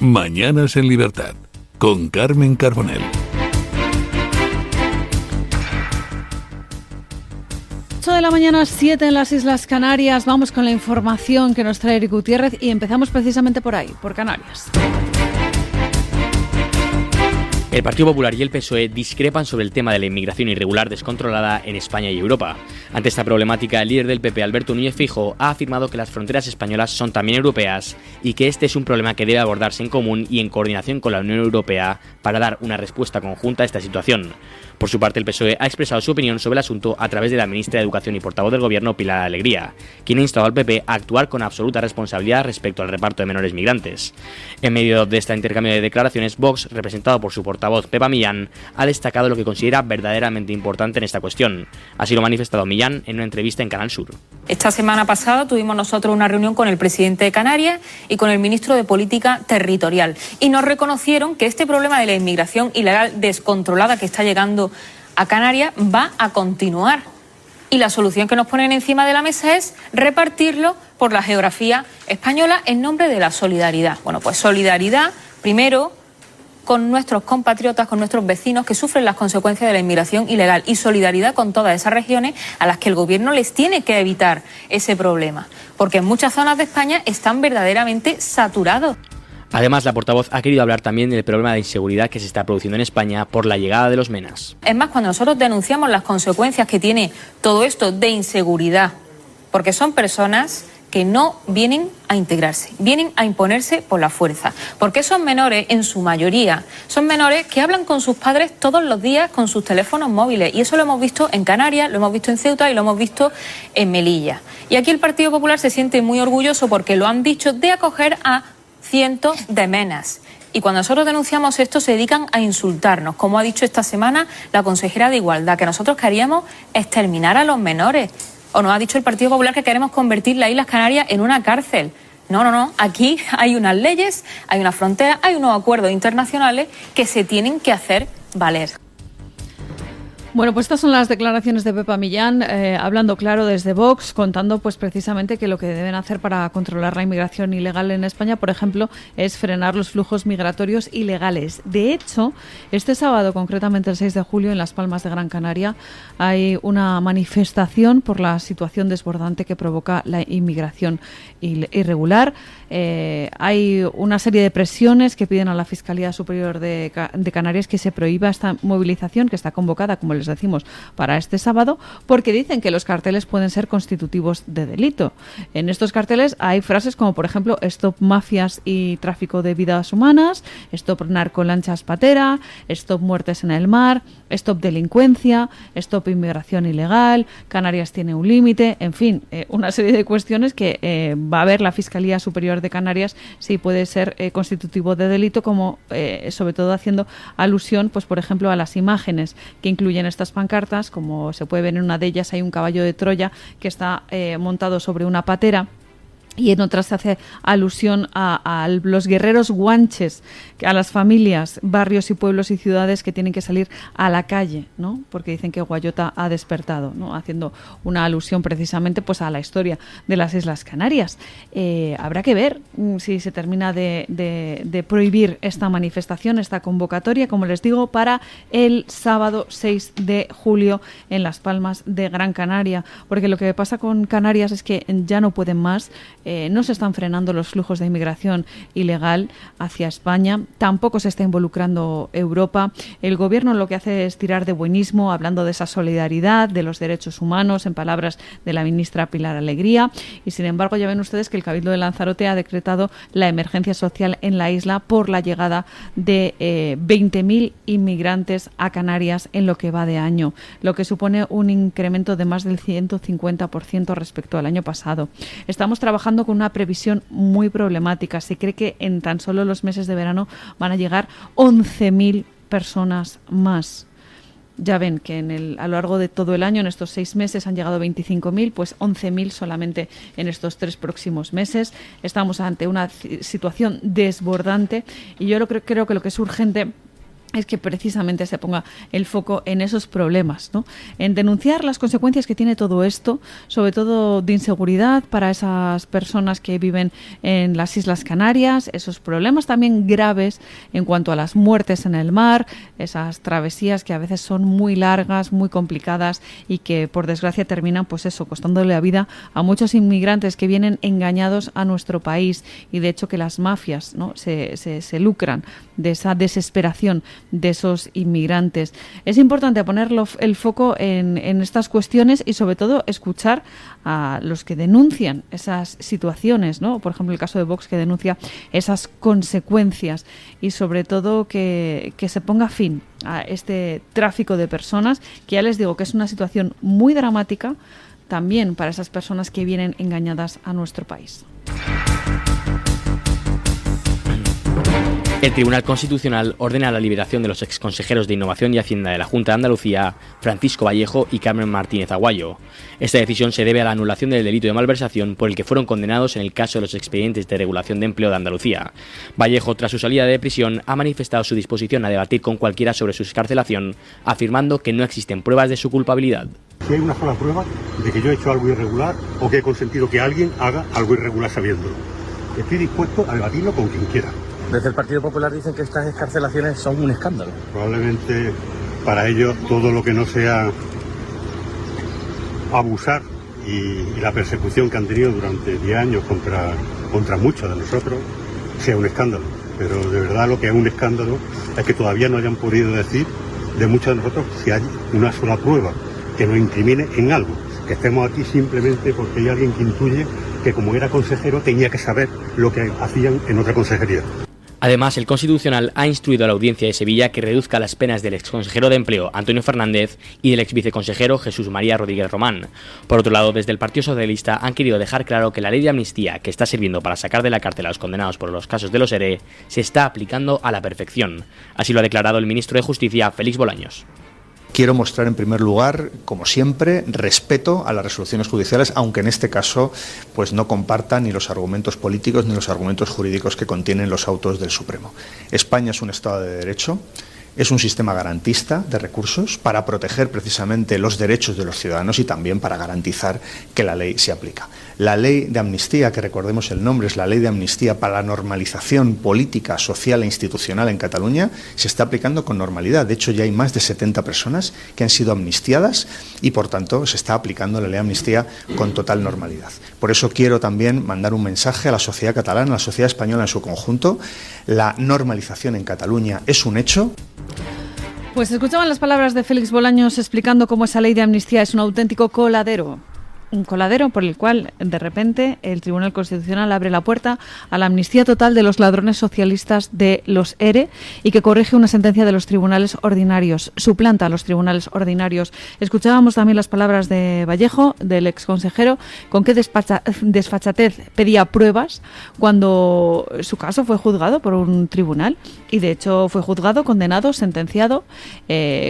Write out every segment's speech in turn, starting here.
Mañanas en Libertad, con Carmen Carbonell. 8 de la mañana, 7 en las Islas Canarias. Vamos con la información que nos trae Eric Gutiérrez y empezamos precisamente por ahí, por Canarias. El Partido Popular y el PSOE discrepan sobre el tema de la inmigración irregular descontrolada en España y Europa. Ante esta problemática, el líder del PP, Alberto Núñez Feijóo, ha afirmado que las fronteras españolas son también europeas y que este es un problema que debe abordarse en común y en coordinación con la Unión Europea para dar una respuesta conjunta a esta situación. Por su parte, el PSOE ha expresado su opinión sobre el asunto a través de la ministra de Educación y portavoz del Gobierno, Pilar Alegría, quien ha instado al PP a actuar con absoluta responsabilidad respecto al reparto de menores migrantes. En medio de este intercambio de declaraciones, Vox, representado por su portavoz Pepa Millán, ha destacado lo que considera verdaderamente importante en esta cuestión. Así lo ha manifestado Millán en una entrevista en Canal Sur. Esta semana pasada tuvimos nosotros una reunión con el presidente de Canarias y con el ministro de Política Territorial y nos reconocieron que este problema de la inmigración ilegal descontrolada que está llegando a Canarias va a continuar y la solución que nos ponen encima de la mesa es repartirlo por la geografía española en nombre de la solidaridad. Bueno, pues solidaridad primero con nuestros compatriotas, con nuestros vecinos que sufren las consecuencias de la inmigración ilegal y solidaridad con todas esas regiones a las que el gobierno les tiene que evitar ese problema, porque en muchas zonas de España están verdaderamente saturados. Además, la portavoz ha querido hablar también del problema de inseguridad que se está produciendo en España por la llegada de los menas. Es más, cuando nosotros denunciamos las consecuencias que tiene todo esto de inseguridad, porque son personas que no vienen a integrarse, vienen a imponerse por la fuerza, porque esos menores, en su mayoría, son menores que hablan con sus padres todos los días con sus teléfonos móviles, y eso lo hemos visto en Canarias, lo hemos visto en Ceuta y lo hemos visto en Melilla. Y aquí el Partido Popular se siente muy orgulloso porque lo han dicho de acoger a cientos de menas. Y cuando nosotros denunciamos esto se dedican a insultarnos, como ha dicho esta semana la consejera de Igualdad, que nosotros queríamos exterminar a los menores. O nos ha dicho el Partido Popular que queremos convertir las Islas Canarias en una cárcel. No. Aquí hay unas leyes, hay unas fronteras, hay unos acuerdos internacionales que se tienen que hacer valer. Bueno, pues estas son las declaraciones de Pepa Millán, hablando claro desde Vox, contando pues precisamente que lo que deben hacer para controlar la inmigración ilegal en España, por ejemplo, es frenar los flujos migratorios ilegales. De hecho, este sábado, concretamente el 6 de julio, en Las Palmas de Gran Canaria, hay una manifestación por la situación desbordante que provoca la inmigración irregular. Hay una serie de presiones que piden a la Fiscalía Superior de Canarias que se prohíba esta movilización que está convocada, como les decimos, para este sábado, porque dicen que los carteles pueden ser constitutivos de delito. En estos carteles hay frases como, por ejemplo, stop mafias y tráfico de vidas humanas, stop narcolanchas patera, stop muertes en el mar, stop delincuencia, stop inmigración ilegal, Canarias tiene un límite, en fin, una serie de cuestiones que va a ver la Fiscalía Superior de Canarias si puede ser constitutivo de delito, como sobre todo haciendo alusión, pues por ejemplo, a las imágenes que incluyen estas pancartas. Como se puede ver en una de ellas, hay un caballo de Troya que está montado sobre una patera. Y en otras se hace alusión a los guerreros guanches, a las familias, barrios y pueblos y ciudades que tienen que salir a la calle, ¿no? Porque dicen que Guayota ha despertado, ¿no? Haciendo una alusión precisamente pues a la historia de las Islas Canarias. Habrá que ver si se termina de prohibir esta manifestación, esta convocatoria, como les digo, para el sábado 6 de julio en Las Palmas de Gran Canaria. Porque lo que pasa con Canarias es que ya no pueden más. No se están frenando los flujos de inmigración ilegal hacia España, tampoco se está involucrando Europa. El gobierno lo que hace es tirar de buenismo, hablando de esa solidaridad, de los derechos humanos, en palabras de la ministra Pilar Alegría, y sin embargo ya ven ustedes que el Cabildo de Lanzarote ha decretado la emergencia social en la isla por la llegada de 20.000 inmigrantes a Canarias en lo que va de año, lo que supone un incremento de más del 150% respecto al año pasado. Estamos trabajando con una previsión muy problemática. Se cree que en tan solo los meses de verano van a llegar 11.000 personas más. Ya ven que a lo largo de todo el año, en estos 6 meses, han llegado 25.000, pues 11.000 solamente en estos 3 próximos meses. Estamos ante una situación desbordante y yo creo que lo que es urgente es que precisamente se ponga el foco en esos problemas, ¿no? En denunciar las consecuencias que tiene todo esto, sobre todo de inseguridad para esas personas que viven en las Islas Canarias, esos problemas también graves en cuanto a las muertes en el mar, esas travesías que a veces son muy largas, muy complicadas y que por desgracia terminan, pues eso, costándole la vida a muchos inmigrantes que vienen engañados a nuestro país, y de hecho que las mafias, ¿no?, se lucran de esa desesperación de esos inmigrantes. Es importante poner el foco en estas cuestiones y sobre todo escuchar a los que denuncian esas situaciones, ¿no? Por ejemplo, el caso de Vox, que denuncia esas consecuencias, y sobre todo que se ponga fin a este tráfico de personas, que ya les digo que es una situación muy dramática también para esas personas que vienen engañadas a nuestro país. El Tribunal Constitucional ordena la liberación de los exconsejeros de Innovación y Hacienda de la Junta de Andalucía, Francisco Vallejo y Carmen Martínez Aguayo. Esta decisión se debe a la anulación del delito de malversación por el que fueron condenados en el caso de los expedientes de regulación de empleo de Andalucía. Vallejo, tras su salida de prisión, ha manifestado su disposición a debatir con cualquiera sobre su excarcelación, afirmando que no existen pruebas de su culpabilidad. Si hay una sola prueba de que yo he hecho algo irregular o que he consentido que alguien haga algo irregular sabiéndolo, estoy dispuesto a debatirlo con quien quiera. Desde el Partido Popular dicen que estas excarcelaciones son un escándalo. Probablemente para ellos todo lo que no sea abusar y la persecución que han tenido durante 10 años contra muchos de nosotros sea un escándalo. Pero de verdad lo que es un escándalo es que todavía no hayan podido decir de muchos de nosotros si hay una sola prueba que nos incrimine en algo. Que estemos aquí simplemente porque hay alguien que intuye que como era consejero tenía que saber lo que hacían en otra consejería. Además, el Constitucional ha instruido a la Audiencia de Sevilla que reduzca las penas del exconsejero de Empleo, Antonio Fernández, y del exviceconsejero Jesús María Rodríguez Román. Por otro lado, desde el Partido Socialista han querido dejar claro que la ley de amnistía, que está sirviendo para sacar de la cárcel a los condenados por los casos de los ERE, se está aplicando a la perfección. Así lo ha declarado el ministro de Justicia, Félix Bolaños. Quiero mostrar en primer lugar, como siempre, respeto a las resoluciones judiciales, aunque en este caso pues no comparta ni los argumentos políticos ni los argumentos jurídicos que contienen los autos del Supremo. España es un Estado de Derecho, es un sistema garantista de recursos para proteger precisamente los derechos de los ciudadanos y también para garantizar que la ley se aplica. La ley de amnistía, que recordemos el nombre, es la ley de amnistía para la normalización política, social e institucional en Cataluña, se está aplicando con normalidad. De hecho, ya hay más de 70 personas que han sido amnistiadas y, por tanto, se está aplicando la ley de amnistía con total normalidad. Por eso quiero también mandar un mensaje a la sociedad catalana, a la sociedad española en su conjunto. La normalización en Cataluña es un hecho. Pues escuchaban las palabras de Félix Bolaños explicando cómo esa ley de amnistía es un auténtico coladero. Un coladero por el cual, de repente, el Tribunal Constitucional abre la puerta a la amnistía total de los ladrones socialistas de los ERE y que corrige una sentencia de los tribunales ordinarios, suplanta a los tribunales ordinarios. Escuchábamos también las palabras de Vallejo, del exconsejero, con qué desfachatez pedía pruebas cuando su caso fue juzgado por un tribunal y, de hecho, fue juzgado, condenado, sentenciado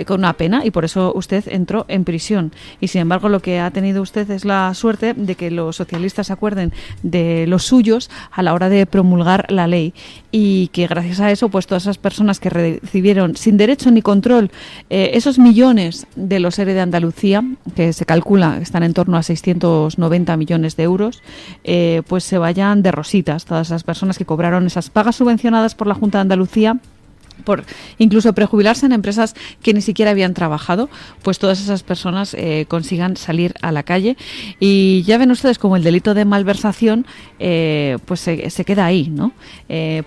con una pena, y por eso usted entró en prisión. Y, sin embargo, lo que ha tenido usted es la suerte de que los socialistas se acuerden de los suyos a la hora de promulgar la ley, y que gracias a eso pues todas esas personas que recibieron sin derecho ni control esos millones de los ERE de Andalucía, que se calcula que están en torno a 690 millones de euros, pues se vayan de rositas. Todas esas personas que cobraron esas pagas subvencionadas por la Junta de Andalucía, por incluso prejubilarse en empresas que ni siquiera habían trabajado, pues todas esas personas consigan salir a la calle. Y ya ven ustedes como el delito de malversación pues se queda ahí, ¿no?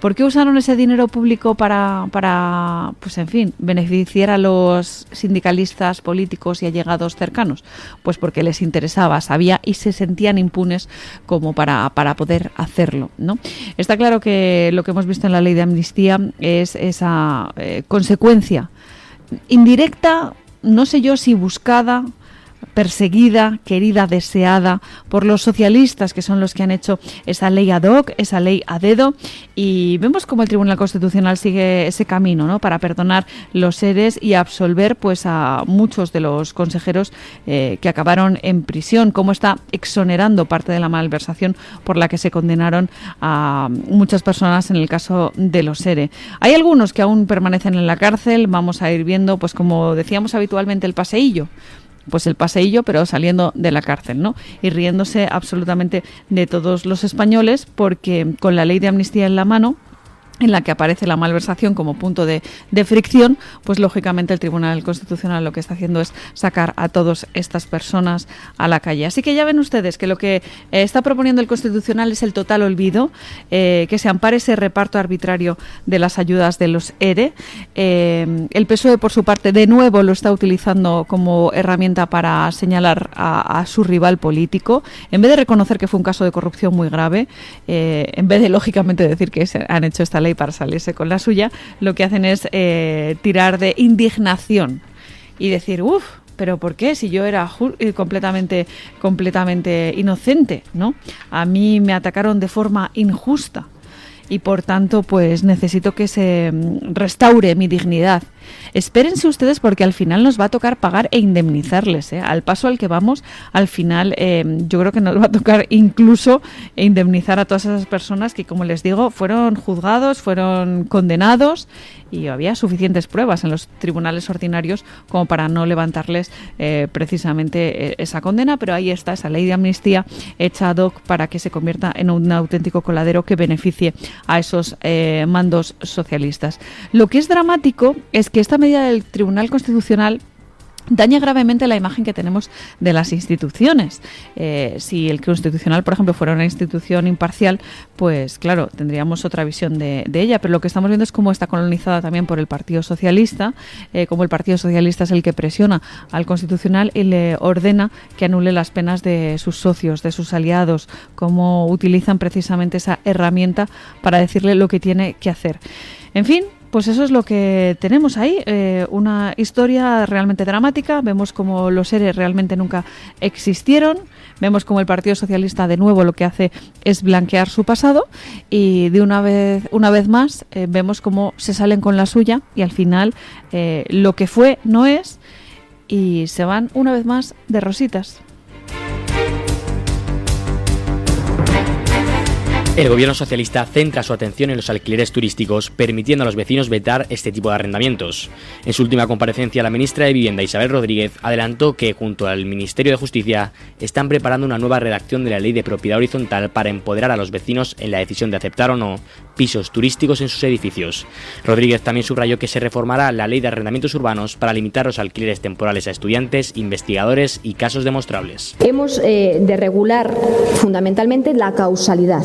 ¿Por qué usaron ese dinero público para pues en fin, beneficiar a los sindicalistas, políticos y allegados cercanos? Pues porque les interesaba, sabía y se sentían impunes como para poder hacerlo, ¿no? Está claro que lo que hemos visto en la ley de amnistía es esa consecuencia indirecta, no sé yo si buscada, perseguida, querida, deseada por los socialistas, que son los que han hecho esa ley ad hoc, esa ley a dedo, y vemos cómo el Tribunal Constitucional sigue ese camino, ¿no?, para perdonar los ERES y absolver pues a muchos de los consejeros que acabaron en prisión, cómo está exonerando parte de la malversación por la que se condenaron a muchas personas en el caso de los ERE. Hay algunos que aún permanecen en la cárcel, vamos a ir viendo, pues como decíamos habitualmente, el paseillo, pero saliendo de la cárcel, ¿no? Y riéndose absolutamente de todos los españoles, porque con la ley de amnistía en la mano, en la que aparece la malversación como punto de fricción, pues lógicamente el Tribunal Constitucional lo que está haciendo es sacar a todas estas personas a la calle. Así que ya ven ustedes que lo que está proponiendo el Constitucional es el total olvido, que se ampare ese reparto arbitrario de las ayudas de los ERE. El PSOE, por su parte, de nuevo lo está utilizando como herramienta para señalar a su rival político, en vez de reconocer que fue un caso de corrupción muy grave, en vez de, lógicamente, decir que han hecho esta ley para salirse con la suya, lo que hacen es tirar de indignación y decir, pero ¿por qué? Si yo era completamente inocente, ¿no? A mí me atacaron de forma injusta y por tanto pues necesito que se restaure mi dignidad. Espérense ustedes, porque al final nos va a tocar pagar e indemnizarles, ¿eh? Al paso al que vamos, al final yo creo que nos va a tocar incluso indemnizar a todas esas personas que, como les digo, fueron juzgados, fueron condenados y había suficientes pruebas en los tribunales ordinarios como para no levantarles precisamente esa condena, pero ahí está esa ley de amnistía hecha ad hoc para que se convierta en un auténtico coladero que beneficie a esos mandos socialistas. Lo que es dramático es que esta medida del Tribunal Constitucional daña gravemente la imagen que tenemos de las instituciones. Si el Constitucional, por ejemplo, fuera una institución imparcial, pues claro, tendríamos otra visión de ella, pero lo que estamos viendo es cómo está colonizada también por el Partido Socialista, cómo el Partido Socialista es el que presiona al Constitucional y le ordena que anule las penas de sus socios, de sus aliados, cómo utilizan precisamente esa herramienta para decirle lo que tiene que hacer. En fin, pues eso es lo que tenemos ahí, una historia realmente dramática. Vemos como los ERE realmente nunca existieron, vemos como el Partido Socialista de nuevo lo que hace es blanquear su pasado y de una vez más vemos cómo se salen con la suya y al final lo que fue no es, y se van una vez más de rositas. El gobierno socialista centra su atención en los alquileres turísticos, permitiendo a los vecinos vetar este tipo de arrendamientos. En su última comparecencia, la ministra de Vivienda, Isabel Rodríguez, adelantó que, junto al Ministerio de Justicia, están preparando una nueva redacción de la Ley de Propiedad Horizontal para empoderar a los vecinos en la decisión de aceptar o no pisos turísticos en sus edificios. Rodríguez también subrayó que se reformará la Ley de Arrendamientos Urbanos para limitar los alquileres temporales a estudiantes, investigadores y casos demostrables. Hemos de regular fundamentalmente la causalidad.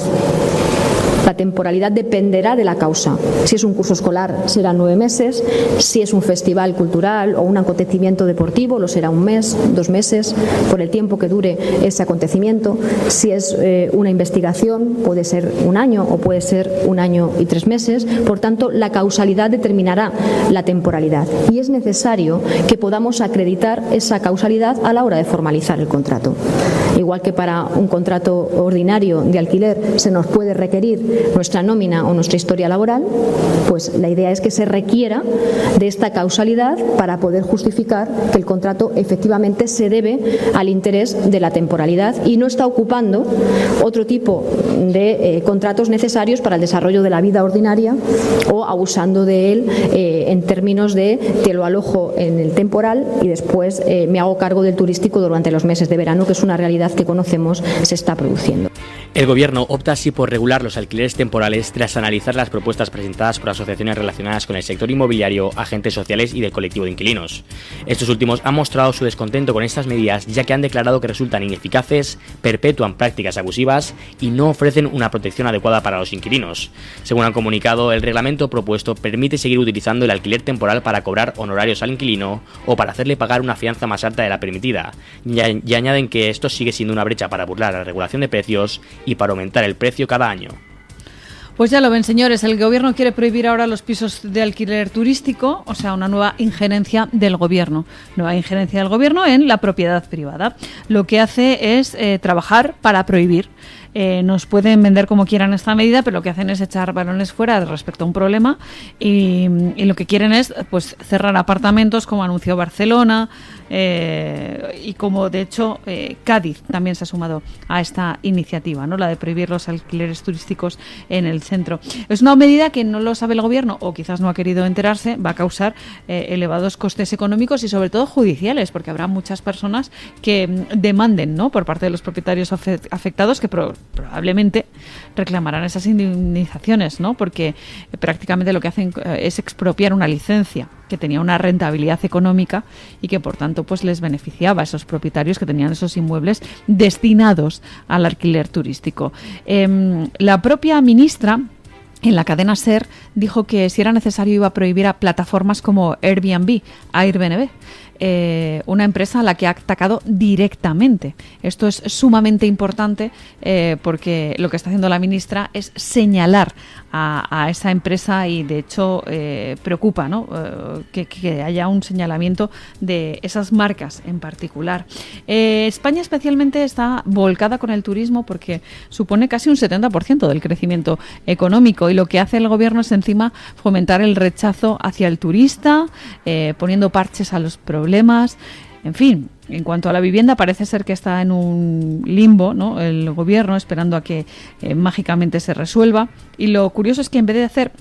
La temporalidad dependerá de la causa. Si es un curso escolar, serán 9 meses. Si es un festival cultural o un acontecimiento deportivo, lo será 1 mes, 2 meses, por el tiempo que dure ese acontecimiento. Si es una investigación, puede ser 1 año o puede ser 1 año y 3 meses. Por tanto, la causalidad determinará la temporalidad. Y es necesario que podamos acreditar esa causalidad a la hora de formalizar el contrato. Igual que para un contrato ordinario de alquiler se nos puede requerir nuestra nómina o nuestra historia laboral, pues la idea es que se requiera de esta causalidad para poder justificar que el contrato efectivamente se debe al interés de la temporalidad y no está ocupando otro tipo de contratos necesarios para el desarrollo de la vida ordinaria o abusando de él en términos de te lo alojo en el temporal y después me hago cargo del turístico durante los meses de verano, que es una realidad que conocemos se está produciendo. El Gobierno opta así por regular los alquileres temporales tras analizar las propuestas presentadas por asociaciones relacionadas con el sector inmobiliario, agentes sociales y del colectivo de inquilinos. Estos últimos han mostrado su descontento con estas medidas, ya que han declarado que resultan ineficaces, perpetúan prácticas abusivas y no ofrecen una protección adecuada para los inquilinos. Según han comunicado, el reglamento propuesto permite seguir utilizando el alquiler temporal para cobrar honorarios al inquilino o para hacerle pagar una fianza más alta de la permitida, y añaden que esto sigue siendo una brecha para burlar la regulación de precios y para aumentar el precio cada año. Pues ya lo ven, señores, el gobierno quiere prohibir ahora los pisos de alquiler turístico, o sea, una nueva injerencia del gobierno. Nueva injerencia del gobierno en la propiedad privada. Lo que hace es trabajar para prohibir. Nos pueden vender como quieran esta medida, pero lo que hacen es echar balones fuera respecto a un problema y lo que quieren es pues cerrar apartamentos, como anunció Barcelona y como de hecho Cádiz también se ha sumado a esta iniciativa, ¿no? La de prohibir los alquileres turísticos en el centro. Es una medida que no lo sabe el gobierno o quizás no ha querido enterarse, va a causar elevados costes económicos y sobre todo judiciales, porque habrá muchas personas que demanden, ¿no?, por parte de los propietarios afectados, que probablemente reclamarán esas indemnizaciones, ¿no?, porque prácticamente lo que hacen es expropiar una licencia que tenía una rentabilidad económica y que por tanto pues les beneficiaba a esos propietarios que tenían esos inmuebles destinados al alquiler turístico. La propia ministra en la cadena SER dijo que si era necesario iba a prohibir a plataformas como Airbnb, una empresa a la que ha atacado directamente. Esto es sumamente importante porque lo que está haciendo la ministra es señalar a esa empresa y de hecho preocupa, ¿no?, que haya un señalamiento de esas marcas en particular. España especialmente está volcada con el turismo porque supone casi un 70% del crecimiento económico y lo que hace el gobierno es encima fomentar el rechazo hacia el turista, poniendo parches a los problemas. En fin, en cuanto a la vivienda, parece ser que está en un limbo, ¿no?, el gobierno, esperando a que mágicamente se resuelva. Y lo curioso es que en vez de hacer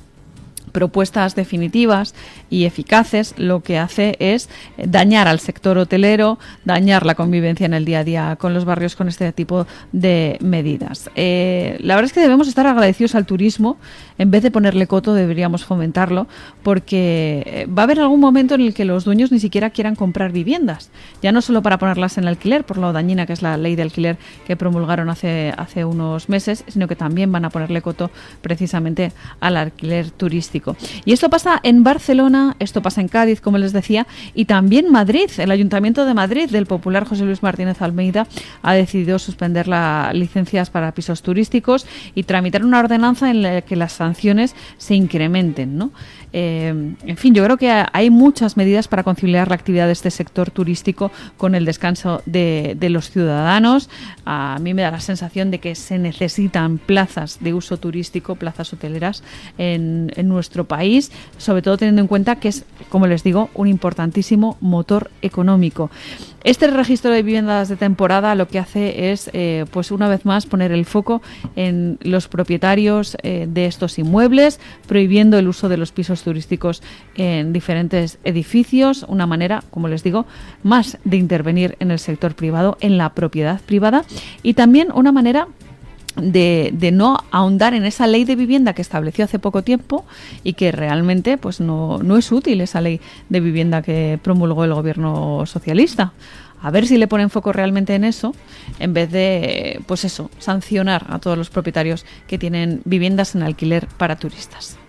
propuestas definitivas y eficaces, lo que hace es dañar al sector hotelero, dañar la convivencia en el día a día con los barrios con este tipo de medidas. La verdad es que debemos estar agradecidos al turismo. En vez de ponerle coto, deberíamos fomentarlo, porque va a haber algún momento en el que los dueños ni siquiera quieran comprar viviendas, ya no solo para ponerlas en alquiler, por lo dañina que es la ley de alquiler que promulgaron hace unos meses, sino que también van a ponerle coto precisamente al alquiler turístico. Y esto pasa en Barcelona, esto pasa en Cádiz, como les decía, y también Madrid. El Ayuntamiento de Madrid, del popular José Luis Martínez Almeida, ha decidido suspender las licencias para pisos turísticos y tramitar una ordenanza en la que las sanciones se incrementen, ¿no? En fin, yo creo que hay muchas medidas para conciliar la actividad de este sector turístico con el descanso de los ciudadanos. A mí me da la sensación de que se necesitan plazas de uso turístico, plazas hoteleras en nuestro país, sobre todo teniendo en cuenta que es, como les digo, un importantísimo motor económico. Este registro de viviendas de temporada lo que hace es, pues una vez más, poner el foco en los propietarios de estos inmuebles, prohibiendo el uso de los pisos turísticos en diferentes edificios, una manera, como les digo, más de intervenir en el sector privado, en la propiedad privada, y también una manera de no ahondar en esa ley de vivienda que estableció hace poco tiempo y que realmente pues no es útil, esa ley de vivienda que promulgó el gobierno socialista. A ver si le ponen foco realmente en eso, en vez de, pues eso, sancionar a todos los propietarios que tienen viviendas en alquiler para turistas.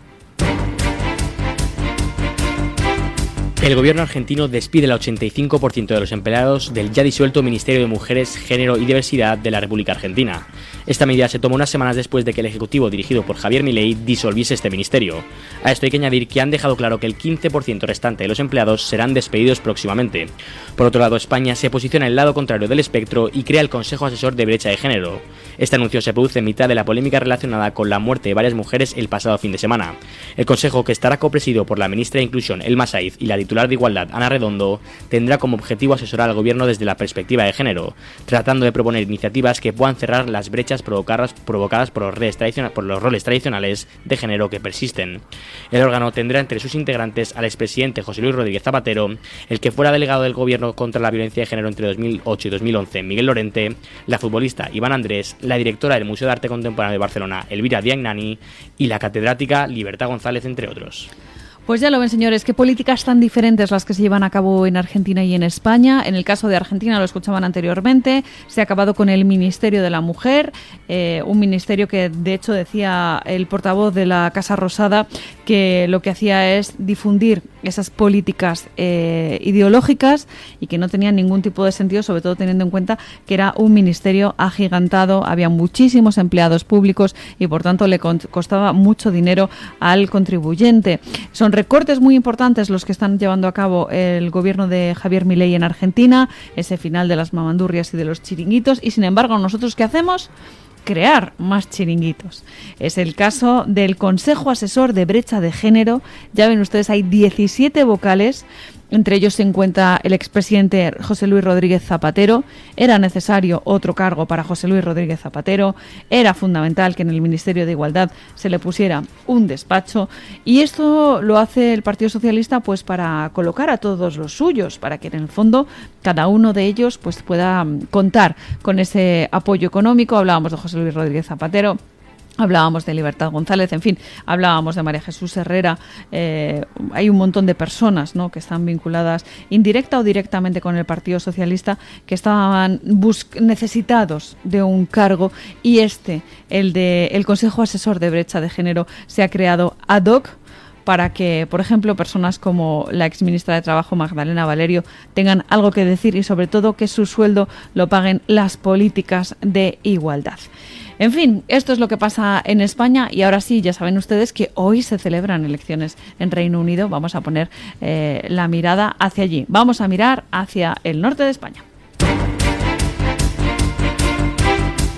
El gobierno argentino despide al 85% de los empleados del ya disuelto Ministerio de Mujeres, Género y Diversidad de la República Argentina. Esta medida se tomó unas semanas después de que el Ejecutivo dirigido por Javier Milei disolviese este ministerio. A esto hay que añadir que han dejado claro que el 15% restante de los empleados serán despedidos próximamente. Por otro lado, España se posiciona en el lado contrario del espectro y crea el Consejo Asesor de Brecha de Género. Este anuncio se produce en mitad de la polémica relacionada con la muerte de varias mujeres el pasado fin de semana. El Consejo, que estará copresidido por la ministra de Inclusión, Elma Saiz, y la titular de Igualdad, Ana Redondo, tendrá como objetivo asesorar al gobierno desde la perspectiva de género, tratando de proponer iniciativas que puedan cerrar las brechas provocadas por los roles tradicionales de género que persisten. El órgano tendrá entre sus integrantes al expresidente José Luis Rodríguez Zapatero, el que fuera delegado del gobierno contra la violencia de género entre 2008 y 2011, Miguel Lorente, la futbolista Iván Andrés, la directora del Museo de Arte Contemporáneo de Barcelona, Elvira Diagnani, y la catedrática Libertad González, entre otros. Pues ya lo ven, señores, qué políticas tan diferentes las que se llevan a cabo en Argentina y en España. En el caso de Argentina, lo escuchaban anteriormente, se ha acabado con el Ministerio de la Mujer, un ministerio que, de hecho, decía el portavoz de la Casa Rosada que lo que hacía es difundir esas políticas ideológicas y que no tenían ningún tipo de sentido, sobre todo teniendo en cuenta que era un ministerio agigantado, había muchísimos empleados públicos y, por tanto, le costaba mucho dinero al contribuyente. Son recortes muy importantes los que están llevando a cabo el gobierno de Javier Milei en Argentina, ese final de las mamandurrias y de los chiringuitos, y sin embargo, ¿nosotros qué hacemos? Crear más chiringuitos. Es el caso del Consejo Asesor de Brecha de Género. Ya ven ustedes, hay 17 vocales. Entre ellos se encuentra el expresidente José Luis Rodríguez Zapatero. Era necesario otro cargo para José Luis Rodríguez Zapatero. Era fundamental que en el Ministerio de Igualdad se le pusiera un despacho. Y esto lo hace el Partido Socialista pues para colocar a todos los suyos, para que en el fondo cada uno de ellos pues pueda contar con ese apoyo económico. Hablábamos de José Luis Rodríguez Zapatero. Hablábamos de Libertad González, en fin, hablábamos de María Jesús Herrera. Hay un montón de personas, ¿no?, que están vinculadas indirecta o directamente con el Partido Socialista, que estaban necesitados de un cargo, y el Consejo Asesor de Brecha de Género, se ha creado ad hoc para que, por ejemplo, personas como la exministra de Trabajo, Magdalena Valerio, tengan algo que decir y, sobre todo, que su sueldo lo paguen las políticas de igualdad. En fin, esto es lo que pasa en España, y ahora sí, ya saben ustedes que hoy se celebran elecciones en Reino Unido. Vamos a poner la mirada hacia allí. Vamos a mirar hacia el norte de España.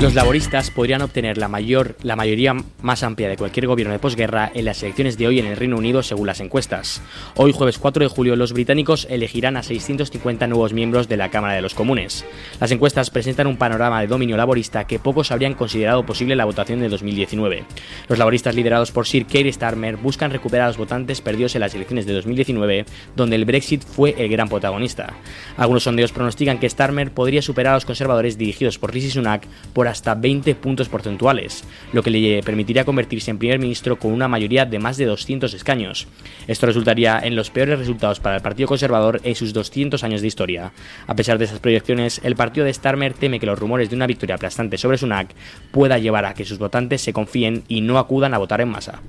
Los laboristas podrían obtener la mayoría más amplia de cualquier gobierno de posguerra en las elecciones de hoy en el Reino Unido, según las encuestas. Hoy, jueves 4 de julio, los británicos elegirán a 650 nuevos miembros de la Cámara de los Comunes. Las encuestas presentan un panorama de dominio laborista que pocos habrían considerado posible en la votación de 2019. Los laboristas, liderados por Sir Keir Starmer, buscan recuperar a los votantes perdidos en las elecciones de 2019, donde el Brexit fue el gran protagonista. Algunos sondeos pronostican que Starmer podría superar a los conservadores dirigidos por Rishi Sunak por hasta 20 puntos porcentuales, lo que le permitiría convertirse en primer ministro con una mayoría de más de 200 escaños. Esto resultaría en los peores resultados para el Partido Conservador en sus 200 años de historia. A pesar de esas proyecciones, el partido de Starmer teme que los rumores de una victoria aplastante sobre Sunak pueda llevar a que sus votantes se confíen y no acudan a votar en masa.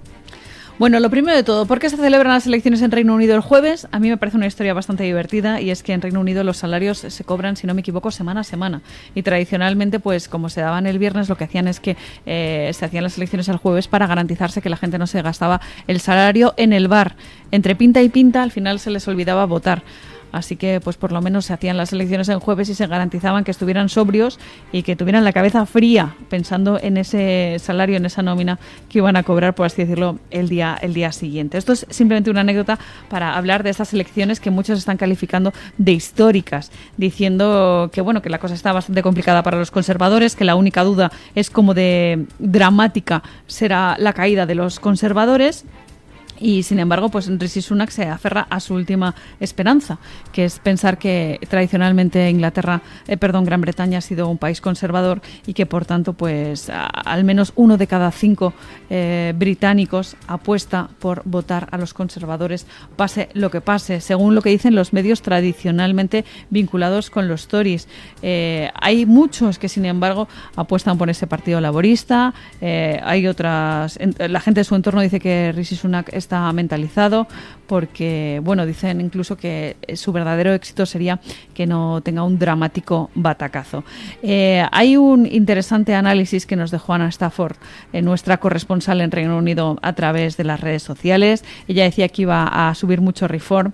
Bueno, lo primero de todo, ¿por qué se celebran las elecciones en Reino Unido el jueves? A mí me parece una historia bastante divertida, y es que en Reino Unido los salarios se cobran, si no me equivoco, semana a semana. Y tradicionalmente, pues como se daban el viernes, lo que hacían es que se hacían las elecciones el jueves para garantizarse que la gente no se gastaba el salario en el bar. Entre pinta y pinta, al final se les olvidaba votar. Así que, pues por lo menos se hacían las elecciones en jueves y se garantizaban que estuvieran sobrios y que tuvieran la cabeza fría pensando en ese salario, en esa nómina que iban a cobrar, por así decirlo, el día siguiente. Esto es simplemente una anécdota para hablar de estas elecciones que muchos están calificando de históricas, diciendo que, bueno, que la cosa está bastante complicada para los conservadores, que la única duda es cómo de dramática será la caída de los conservadores. Y sin embargo, pues Rishi Sunak se aferra a su última esperanza, que es pensar que tradicionalmente Gran Bretaña ha sido un país conservador y que por tanto, pues al menos 1 de cada 5 británicos apuesta por votar a los conservadores, pase lo que pase, según lo que dicen los medios tradicionalmente vinculados con los Tories. Hay muchos que, sin embargo, apuestan por ese partido laborista. Hay otras. La gente de su entorno dice que Rishi Sunak está mentalizado porque, bueno, dicen incluso que su verdadero éxito sería que no tenga un dramático batacazo. Hay un interesante análisis que nos dejó Ana Stafford, nuestra corresponsal en Reino Unido, a través de las redes sociales. Ella decía que iba a subir mucho Reform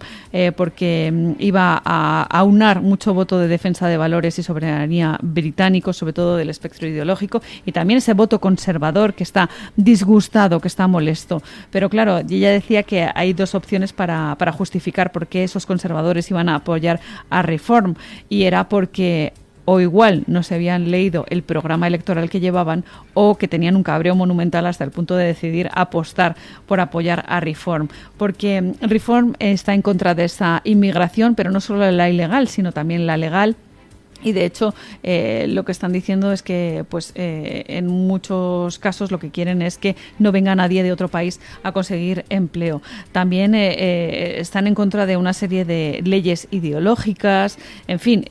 porque iba a aunar mucho voto de defensa de valores y soberanía británico, sobre todo del espectro ideológico, y también ese voto conservador que está disgustado, que está molesto. Pero claro, ella decía que hay dos opciones para justificar por qué esos conservadores iban a apoyar a Reform, y era porque o igual no se habían leído el programa electoral que llevaban, o que tenían un cabreo monumental hasta el punto de decidir apostar por apoyar a Reform, porque Reform está en contra de esa inmigración, pero no solo la ilegal, sino también la legal, Y de hecho, lo que están diciendo es que, pues, en muchos casos lo que quieren es que no venga nadie de otro país a conseguir empleo. También están en contra de una serie de leyes ideológicas. En fin,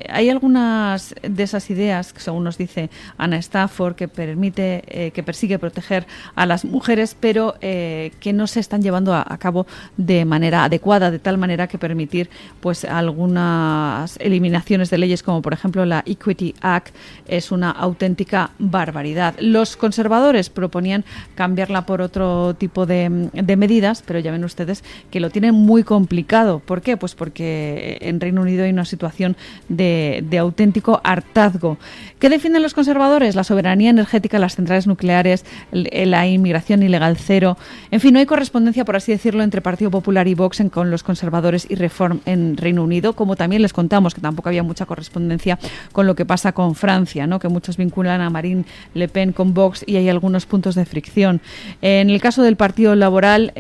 hay algunas de esas ideas, según nos dice Anna Stafford, que persigue proteger a las mujeres, pero que no se están llevando a cabo de manera adecuada, de tal manera que permitir, pues, algunas eliminaciones de leyes, como por ejemplo la Equity Act, es una auténtica barbaridad. Los conservadores proponían cambiarla por otro tipo de medidas, pero ya ven ustedes que lo tienen muy complicado. ¿Por qué? Pues porque en Reino Unido hay una situación de auténtico hartazgo. ¿Qué defienden los conservadores? La soberanía energética, las centrales nucleares, la inmigración ilegal cero. En fin, no hay correspondencia, por así decirlo, entre Partido Popular y Vox con los conservadores y Reform en Reino Unido, como también les contamos que tampoco había mucha correspondencia con lo que pasa con Francia, ¿no? Que muchos vinculan a Marine Le Pen con Vox y hay algunos puntos de fricción. En el caso del Partido Liberal,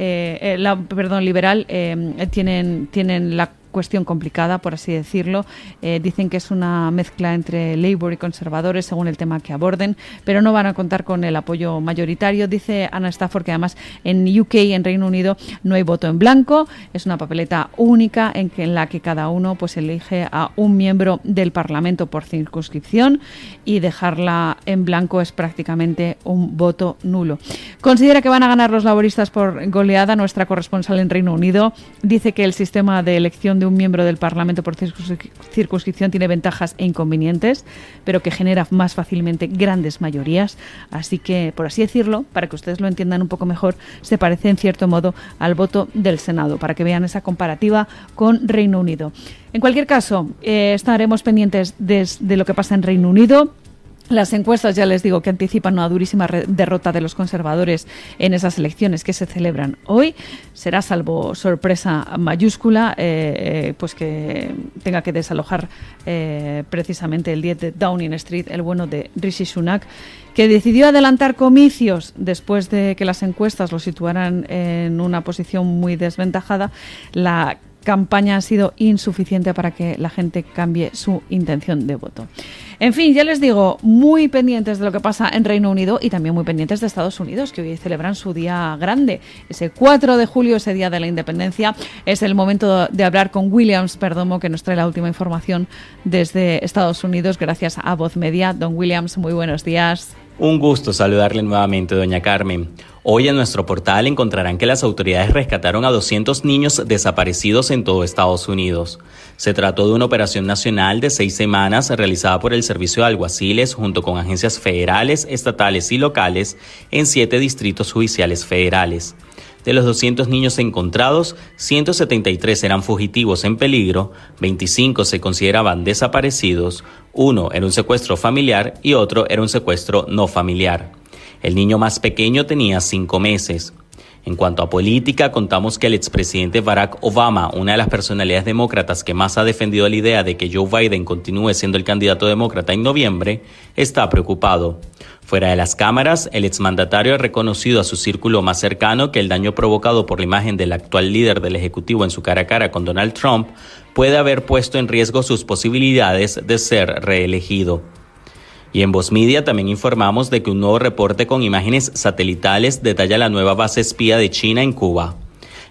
tienen la cuestión complicada, por así decirlo. Dicen que es una mezcla entre Labour y conservadores según el tema que aborden, pero no van a contar con el apoyo mayoritario. Dice Anna Stafford que además en UK, en Reino Unido, no hay voto en blanco, es una papeleta única en la que cada uno, pues, elige a un miembro del Parlamento por circunscripción, y dejarla en blanco es prácticamente un voto nulo. Considera que van a ganar los laboristas por goleada. Nuestra corresponsal en Reino Unido dice que el sistema de elección de un miembro del Parlamento por circunscripción tiene ventajas e inconvenientes, pero que genera más fácilmente grandes mayorías. Así que, por así decirlo, para que ustedes lo entiendan un poco mejor, se parece en cierto modo al voto del Senado, para que vean esa comparativa con Reino Unido. En cualquier caso, estaremos pendientes de lo que pasa en Reino Unido. Las encuestas, ya les digo, que anticipan una durísima derrota de los conservadores en esas elecciones que se celebran hoy. Será, salvo sorpresa mayúscula, pues que tenga que desalojar precisamente el 10 de Downing Street el bueno de Rishi Sunak, que decidió adelantar comicios después de que las encuestas lo situaran en una posición muy desventajada. La campaña ha sido insuficiente para que la gente cambie su intención de voto. En fin, ya les digo, muy pendientes de lo que pasa en Reino Unido y también muy pendientes de Estados Unidos, que hoy celebran su día grande. Ese 4 de julio, ese día de la independencia, es el momento de hablar con Williams Perdomo, que nos trae la última información desde Estados Unidos, gracias a Voz Media. Don Williams, muy buenos días. Un gusto saludarle nuevamente, doña Carmen. Hoy en nuestro portal encontrarán que las autoridades rescataron a 200 niños desaparecidos en todo Estados Unidos. Se trató de una operación nacional de 6 semanas realizada por el Servicio de Alguaciles junto con agencias federales, estatales y locales en 7 distritos judiciales federales. De los 200 niños encontrados, 173 eran fugitivos en peligro, 25 se consideraban desaparecidos, 1 era un secuestro familiar y otro era un secuestro no familiar. El niño más pequeño tenía 5 meses. En cuanto a política, contamos que el expresidente Barack Obama, una de las personalidades demócratas que más ha defendido la idea de que Joe Biden continúe siendo el candidato demócrata en noviembre, está preocupado. Fuera de las cámaras, el exmandatario ha reconocido a su círculo más cercano que el daño provocado por la imagen del actual líder del Ejecutivo en su cara a cara con Donald Trump puede haber puesto en riesgo sus posibilidades de ser reelegido. Y en Voz Media también informamos de que un nuevo reporte con imágenes satelitales detalla la nueva base espía de China en Cuba.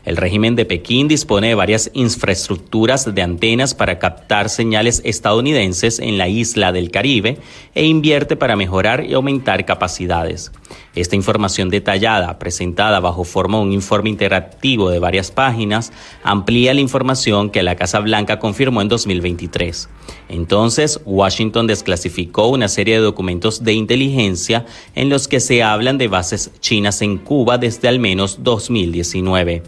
El régimen de Pekín dispone de varias infraestructuras de antenas para captar señales estadounidenses en la isla del Caribe e invierte para mejorar y aumentar capacidades. Esta información detallada, presentada bajo forma de un informe interactivo de varias páginas, amplía la información que la Casa Blanca confirmó en 2023. Entonces, Washington desclasificó una serie de documentos de inteligencia en los que se hablan de bases chinas en Cuba desde al menos 2019.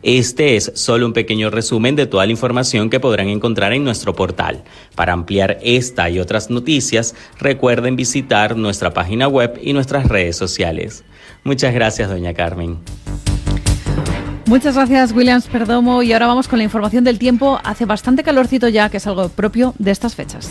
Este es solo un pequeño resumen de toda la información que podrán encontrar en nuestro portal. Para ampliar esta y otras noticias, recuerden visitar nuestra página web y nuestras redes sociales. Muchas gracias, doña Carmen. Muchas gracias, Williams Perdomo. Y ahora vamos con la información del tiempo. Hace bastante calorcito ya, que es algo propio de estas fechas.